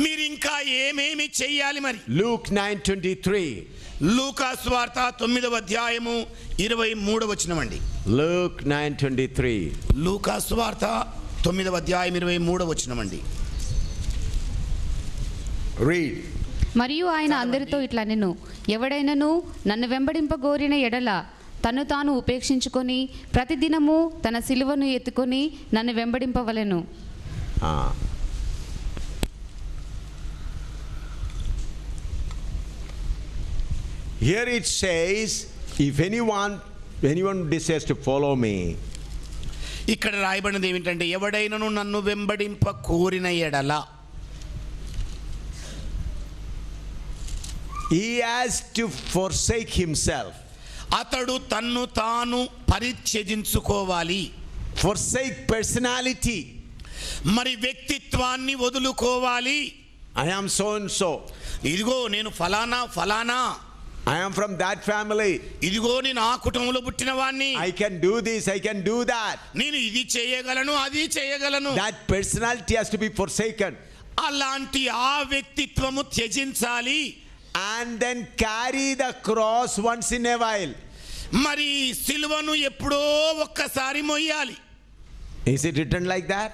మీరు ఇంకా ఏమేమి చేయాలి మరి? Luke 9:23. లూకా సువార్త 9వ అధ్యాయము 23వ వచనం అండి. Luke 9:23. లూకా సువార్త 9వ అధ్యాయం 23వ వచనం అండి. Read. మరియు ఆయన అందరితో ఇట్లా నేను ఎవడైనను నన్ను వెంబడింపగోరిన ఎడల తను తాను ఉపేక్షించుకొని ప్రతిదినము తన సిలువను ఎత్తుకొని నన్ను వెంబడింపవలెను. Here it says, if anyone desires to follow me, ఇక్కడ రాయబడినది ఏమిటంటే ఎవడైనను నన్ను వెంబడింప కోరిన ఎడల he has to forsake himself. అతడు తన్ను తాను పరిత్యజించుకోవాలి. Forsake personality. మరి వ్యక్తిత్వాన్ని వదులుకోవాలి. I am so and so. ఇదిగో నేను ఫలానా ఫలానా, I am from that family. ఇదిగో నేను ఆ కుటుంబంలో పుట్టిన వాణ్ణి, I can do this, I can do that. నేను ఇది చేయగలను అది చేయగలను. That personality has to be forsaken. అలాంటి ఆ వ్యక్తిత్వము త్యజించాలి. And then carry the cross once in a while. మరి సిలువను ఎప్పుడో ఒక్కసారి మొయ్యాలి. Is it written like that?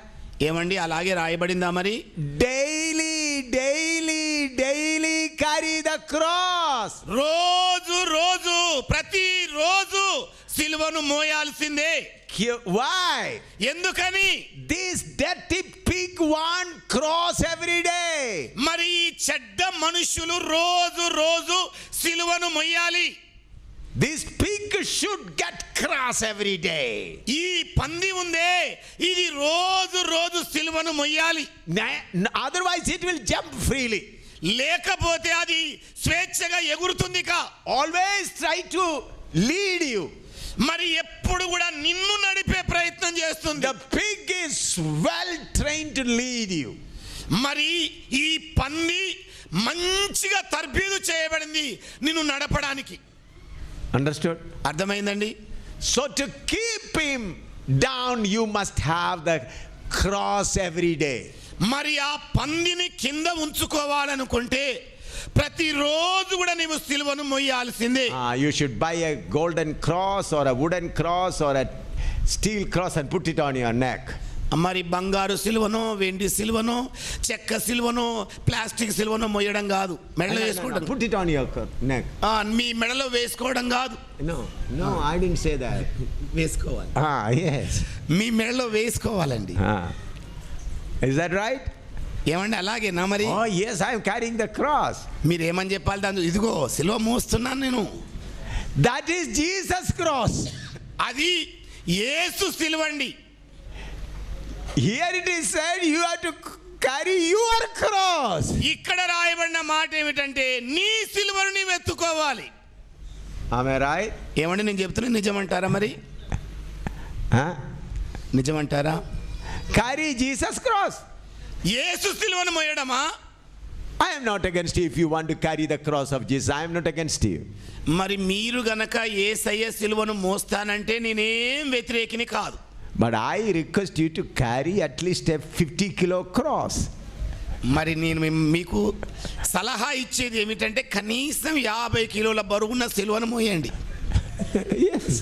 ఏమండి అలాగే రాయబడిందా మరి? Daily carry the cross. రోజు రోజు ప్రతిరోజు సిలువను మోయాల్సిందే. Why? ఎందుకని? This dirty pig want cross every day. మరి ఈ చెడ్డ మనుషులు రోజు రోజు సిలువను మొయ్యాలి. This pig should get cross every day. ఈ పంది ఉందే ఇది రోజు రోజు సిలువను మొయ్యాలి. Otherwise it will jump freely. లేకపోతే అది స్వేచ్ఛగా ఎగురుతుంది. Always try to lead you. మరి ఎప్పుడు కూడా నిన్ను నడిపే ప్రయత్నం చేస్తుంది. The pig is well trained to lead you. మరి ఈ పంది మంచిగా తర్బీదు చేయబడింది నిన్ను నడపడానికి. Understood? అర్థమైందండి? So to keep him down you must have the cross every day. మరి ఆ పందిని కింద ఉంచుకోవాలనుకుంటే ప్రతిరోజు కూడా నీవు సిలువను మొయ్యాల్సిందే. You should buy a golden cross or a wooden cross or a steel cross and put it on your neck. మరి బంగారు సిలువనో వెండి సిలువనో చెక్క సిలువనో ప్లాస్టిక్ సిలువనో మొయ్యడం కాదు, మెడలో వేసుకోవడం. Put it on your neck. మీ మెడలో వేసుకోవడం కాదు. No, I didn't say that. వేసుకోవాలి. Yes. మీ మెడలో వేసుకోవాలండి. Is that right? ఏమండి అలాగేనా మరి? Oh yes, I am carrying the cross. మీరు ఏమని చెప్పాలి దాని? ఇదిగో సిలువ మోస్తున్నాను నేను. That is Jesus cross. అది యేసు సిలువండి. Here it is said you have to carry your cross. ఇక్కడ రాయబడిన మాట ఏమిటంటే నీ సిలువను నీవు ఎత్తుకోవాలి. Am I right? ఏమండి నేను చెప్తున్నా నిజమంటారా మరి? నిజమంటారా? Carry Jesus cross. యేసు సిలువను మోయడమా? I am not against you if you want to carry the cross of Jesus. I am not against you. మరి మీరు గనక యేసయ్య సిలువను మోస్తానంటే నేనేం వ్యతిరేకిని కాదు. But I request you to carry at least a 50 kilo cross. మరి నేను మీకు సలహా ఇచ్చేది ఏమిటంటే కనీసం 50 కిలోల బరువున్న సిలువను మోయండి. Yes.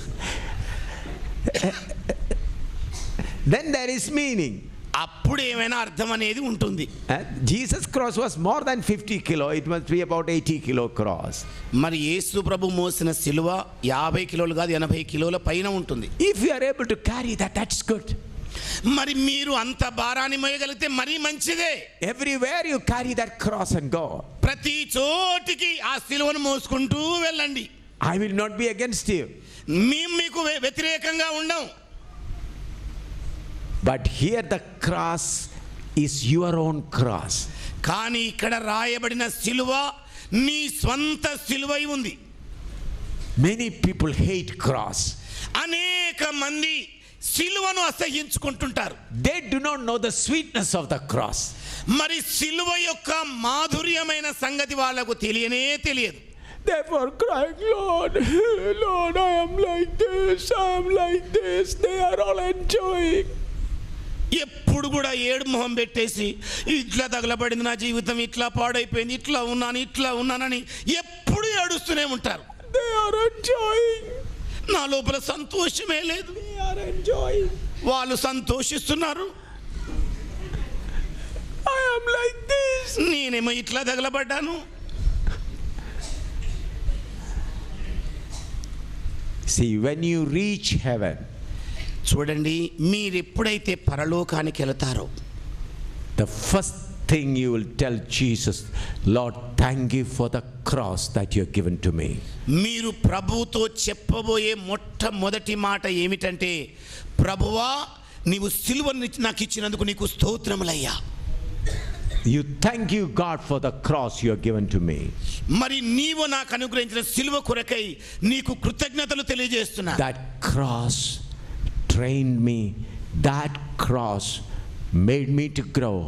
Then there is meaning. అప్పుడు ఏమైనా అర్థం అనేది ఉంటుంది. Jesus cross was more than 50 kilo. It must be about 80 kilo cross. మరి యేసు ప్రభు మోసిన సిలువ 50 కిలోలు కాదు 80 కిలోల పైన ఉంటుంది. If you are able to carry that, that's good. మరి మీరు అంత భారాన్ని మోయగలిగితే మరీ మంచిదే. Everywhere you carry that cross and go. ప్రతి చోటికి ఆ సిలువను మోసుకుంటూ వెళ్ళండి. I will not be against you. మేము మీకు వ్యతిరేకంగా ఉండం. But here the cross is your own cross. కానీ ఇక్కడ రాయబడిన సిలువ నీ స్వంత సిలువై ఉంది. Many people hate cross. అనేక మంది సిలువను అసహ్యించుకుంటుంటారు. They do not know the sweetness of the cross. మరి సిలువ యొక్క మాధుర్యమైన సంగతి వాళ్ళకు తెలియనే తెలియదు. Therefore crying, Lord, Lord, I am like this, I am like this. They are all enjoying. ఎప్పుడు ఎప్పుడు కూడా ఏడు మొహం పెట్టేసి ఇట్లా తగలబడింది నా జీవితం, ఇట్లా పాడైపోయింది, ఇట్లా ఉన్నానని ఎప్పుడు ఏడుస్తూనే ఉంటారు. They are enjoying. నా లోపల సంతోషమే లేదు. They are enjoying. వాళ్ళు సంతోషిస్తున్నారు, I am like this. నేనేమో ఇట్లా తగలబడ్డాను. See, when you reach heaven, చూడండి, మీరు ఎప్పుడైతే పరలోకానికి వెళతారో the first thing you will tell Jesus, Lord, thank you for the cross that you have given to me. మీరు ప్రభువుతో చెప్పబోయే మొట్టమొదటి మాట ఏమిటంటే, ప్రభువా నీవు సిలువను నాకు ఇచ్చినందుకు నీకు స్తోత్రములయ్యా. You thank you, God, for the cross you have given to me. మరి నీవు నాకు అనుగ్రహించిన సిలువ కొరకై నీకు కృతజ్ఞతలు తెలియజేస్తున్నా. That cross trained me. That cross made me to grow.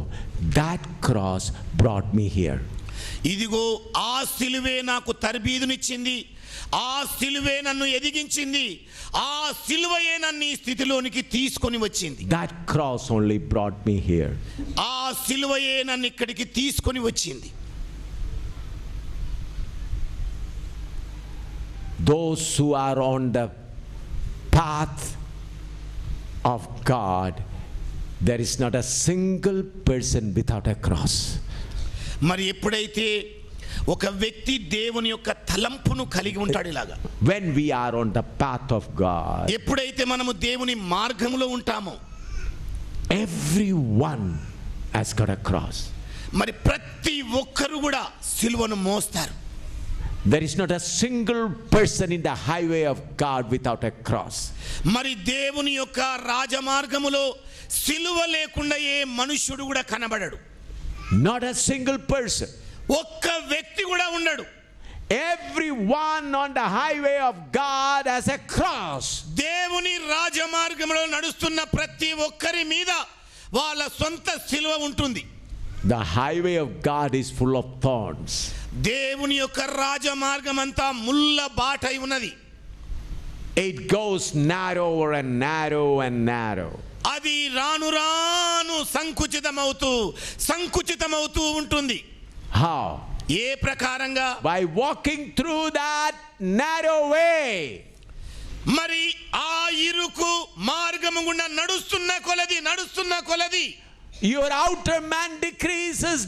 That cross brought me here. ఇదిగో ఆ సిలువే నాకు తర్బీదునిచ్చింది, ఆ సిలువే నన్ను ఎదిగించింది, ఆ సిలువయే నన్ను ఈ స్థితిలోనికి తీసుకొని వచ్చింది. That cross only brought me here. ఆ సిలువయే నన్ను ఇక్కడికి తీసుకొని వచ్చింది. Those who are on the path of God, there is not a single person without a cross. మరి ఎప్పుడైతే ఒక వ్యక్తి దేవుని యొక్క తలంపును కలిగి ఉంటాడు, ఇలాగా When we are on the path of God, ఎప్పుడైతే మనము దేవుని మార్గంలో ఉంటామో, everyone has got a cross. మరి ప్రతి ఒక్కరు కూడా సిలువను మోస్తారు. There is not a single person in the highway of God without a cross. మరి దేవుని యొక్క రాజమార్గములో సిలువ లేకుండా ఏ మనుష్యుడు కూడా కనబడడు. Not a single person. ఒక్క వ్యక్తి కూడా ఉండడు. Everyone on the highway of God has a cross. దేవుని రాజమార్గంలో నడుస్తున్న ప్రతి ఒక్కరి మీద వాళ్ళ సొంత సిలువ ఉంటుంది. The highway of God is full of thorns. దేవుని యొక్క రాజమార్గం అంతా ముళ్ళ బాటై ఉన్నది. It goes narrower and narrow and narrow. అది రాను రాను సంకుచితమవుతూ ఉంటుంది. How? ఏ ప్రకారంగా? By walking through that narrow way. మరి ఆ ఇరుకు మార్గము గుండా నడుస్తున్న కొలది your outer man decreases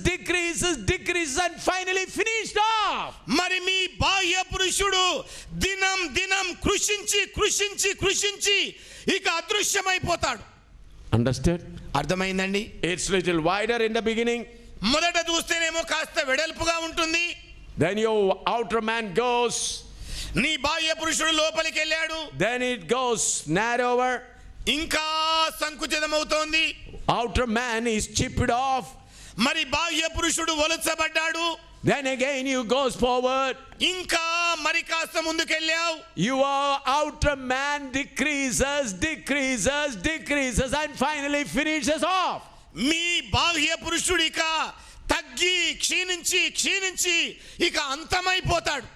and finally finished off. మరి మీ బాహ్య పురుషుడు దినం కృషించి ఇక అదృశ్యమైపోతాడు. Understood? అర్థమైందండి? It's little wider in the beginning. మొదట చూస్తేనేమో కాస్త వెడల్పుగా ఉంటుంది. Then your outer man goes. నీ బాహ్య పురుషుడు లోపలికి వెళ్ళాడు. Then it goes narrower. ఇంకా సంకుచితమవుతోంది. Outer man is chipped off. మరి బాహ్య పురుషుడు వలుచబడ్డాడు. Then again you goes forward. ఇంకా మరి కాస్త ముందుకెళ్ళావు. Your outer man decreases and finally finishes off. మీ బాహ్య పురుషుడు ఇక తగ్గి క్షీణించి ఇక అంతమైపోతాడు.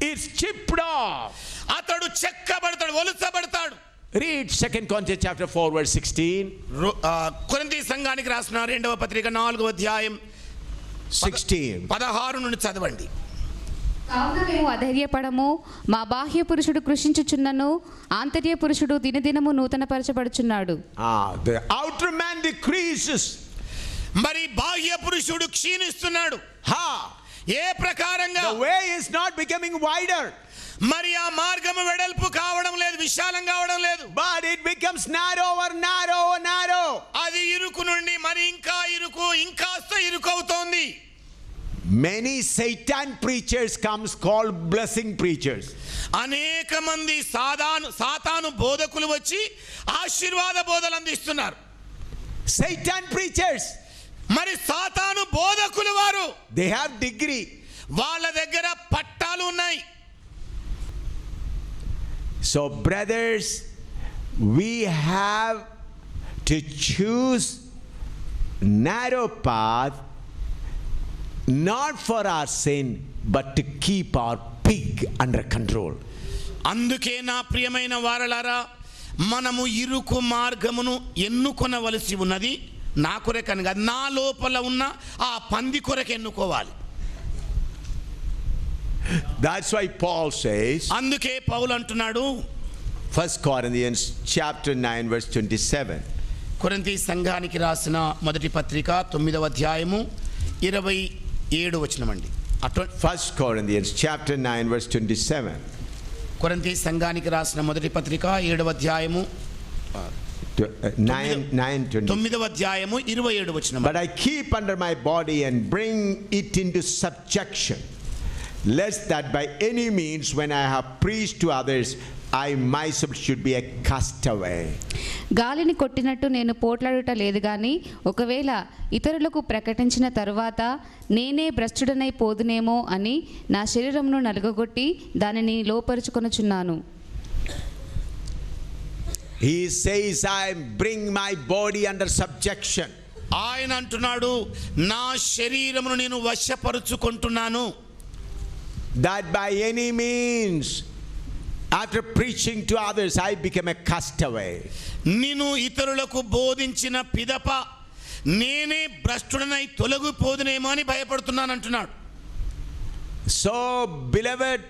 It's chipped off. అతడు చెక్కబడతాడు, వలుచబడతాడు. Read 2 Corinthians chapter 4 verse 16. కొరింథీ సంఘానికి రాసిన 2వ పత్రిక 4వ అధ్యాయం 16 నుండి చదవండి. కావున మేము అధైర్యపడము, మా బాహ్య పురుషుడు కృషించుచున్నను, ఆంతర్య పురుషుడు దినదినము నూతనపరచబడుచున్నాడు. The outer man decreases. మరి బాహ్య పురుషుడు క్షీణిస్తున్నాడు. ఏ ప్రకారంగా? The way is not becoming wider. మరి ఆ మార్గము వెడల్పు కావడం లేదు, విశాలం కావడం లేదు. But it becomes narrow. అది ఇరుకు నుండి మరి ఇంకా ఇంకాస్త ఇరుకు అవుతోంది. Many Satan preachers comes called blessing preachers. అనేక మంది సాతాను బోధకులు వచ్చి ఆశీర్వాద బోధలు అందిస్తున్నారు. Satan preachers. మరి సాతాను బోధకులు వారు, they have degree. వాళ్ళ దగ్గర పట్టాలు ఉన్నాయి. So brothers, we have to choose narrow path, not for our sin but to keep our pig under control. అందుకే నా ప్రియమైన వారలారా, మనము ఇరుకు మార్గమును ఎన్నుకొనవలసి ఉన్నది. నా కొరకని కాదు, నా లోపల ఉన్న ఆ పంది కొరకు ఎన్నుకోవాలి. That's why Paul says, అందుకే పౌలు అంటున్నాడు 1 Corinthians chapter 9 verse 27. కొరింథీ సంఘానికి రాసిన మొదటి పత్రిక 9వ అధ్యాయము 27 వచనమండి. 1 Corinthians chapter 9 verse 27. కొరింథీ సంఘానికి రాసిన మొదటి పత్రిక 7వ అధ్యాయము 9వ అధ్యాయము 27 వచనం. But I keep under my body and bring it into subjection, lest that by any means when I have preached to others, I myself should be a castaway. గాలిని కొట్టినట్టు నేను పోట్లాడుట లేదు గాని ఒకవేళ ఇతరులకు ప్రకటించిన తరువాత నేనే భ్రష్టుడనై పోదునేమో అని నా శరీరమును నలుగగొట్టి దానిని లోపరుచుకొనుచున్నాను. He says, I bring my body under subjection. ఆయన అంటున్నాడు, నా శరీరమును నేను వశపరుచుకుంటున్నాను. That by any means, after preaching to others, I became a castaway. నేను ఇతరులకు బోధించిన పిదప నేనే భ్రష్టుడనై తొలగిపోదునేమో అని భయపడుతున్నాను అంటున్నాడు. So, beloved,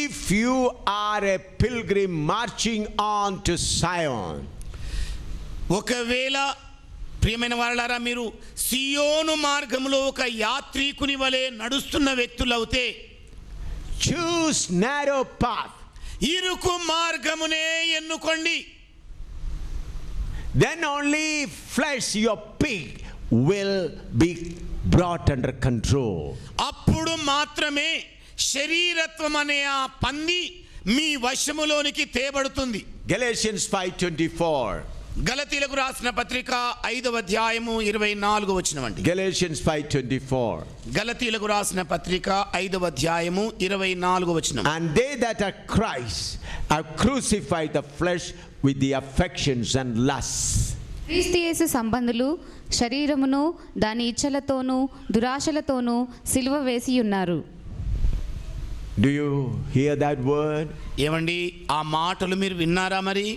if you are a pilgrim marching on to Zion, ఒకవేళ ప్రియమైన వారలారా, మీరు సియోను మార్గంలో ఒక యాత్రికుని వలె నడుస్తున్న వ్యక్తులవుతే, choose narrow path. ఇరుకు మార్గమునే ఎన్నుకోండి. Then only flesh, your pig, will be brought under control. అప్పుడు మాత్రమే శరీరత్వం అనే ఆ పంది మీ వశములోనికి తేబడుతుంది. Galatians 5:24. గలతీలకు రాసిన పత్రిక 5వ అధ్యాయము 24 వచనం అండి. Galatians 5:24. గలతీలకు రాసిన పత్రిక 5వ అధ్యాయము 24 వచనం. And they that are Christ have crucified the flesh with the affections and lusts. క్రీస్తు యేసు సంబంధులు శరీరమును దాని ఇచ్చలతోనూ దురాశలతోనూ సిలువ వేసి ఉన్నారు. Do you hear that word? ఏమండి, ఆ మాటలు మీరు విన్నారా? మరి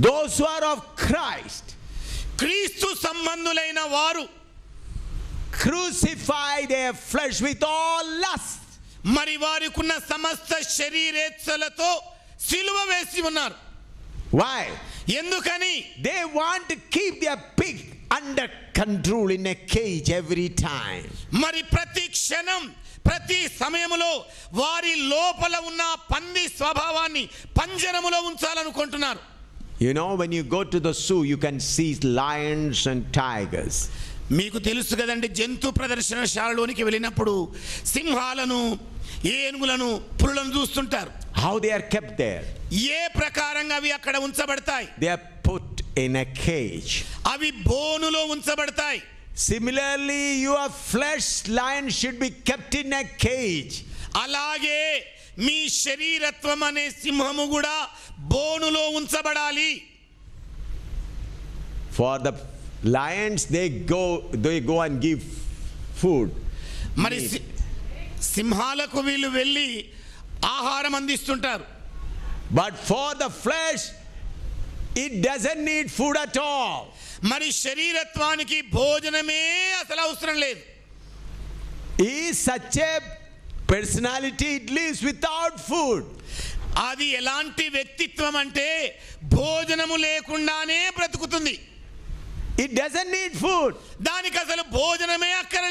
Those who are of Christ క్రీస్తు సంబంధులైన వారు crucify their flesh with all lust. మరి వారికున్న సమస్త శరీరేచ్ఛలతో సిలువ వేసి ఉన్నారు. Why? ఎందుకని? They want to keep their pig under control in a cage every time. మరి ప్రతి క్షణం ప్రతి సమయములో వారి లోపల ఉన్న పంది స్వభావాన్ని పంజరములో ఉంచాలనుకుంటున్నారు. You know, when you go to the zoo, you can see lions and tigers. మీకు తెలుసు కదండి, జంతు ప్రదర్శనశాలలోనికి వెళ్ళినప్పుడు సింహాలను, ఏనుగులను, పులులను చూస్తుంటారు. How they are kept there? ఏ ప్రకారంగా అవి అక్కడ ఉంచబడతాయి? They are put in a cage. అవి బోనులో ఉంచబడతాయి. Similarly, your flesh lion should be kept in a cage. అలాగే మీ శరీరత్వం అనే సింహము కూడా బోనులో ఉంచబడాలి. For the lions, they go and give food. మరి సింహాలకు వీళ్ళు వెళ్ళి ఆహారం అందిస్తుంటారు. But for the flesh, it doesn't need food at all. మరి శరీరత్వానికి భోజనమే అసలు అవసరం లేదు. Is such a personality, it lives without food. అది ఎలాంటి వ్యక్తిత్వం అంటే భోజనము లేకుండానే బ్రతుకుతుంది. It doesn't need food. దానికి అసలు భోజనమే అక్కర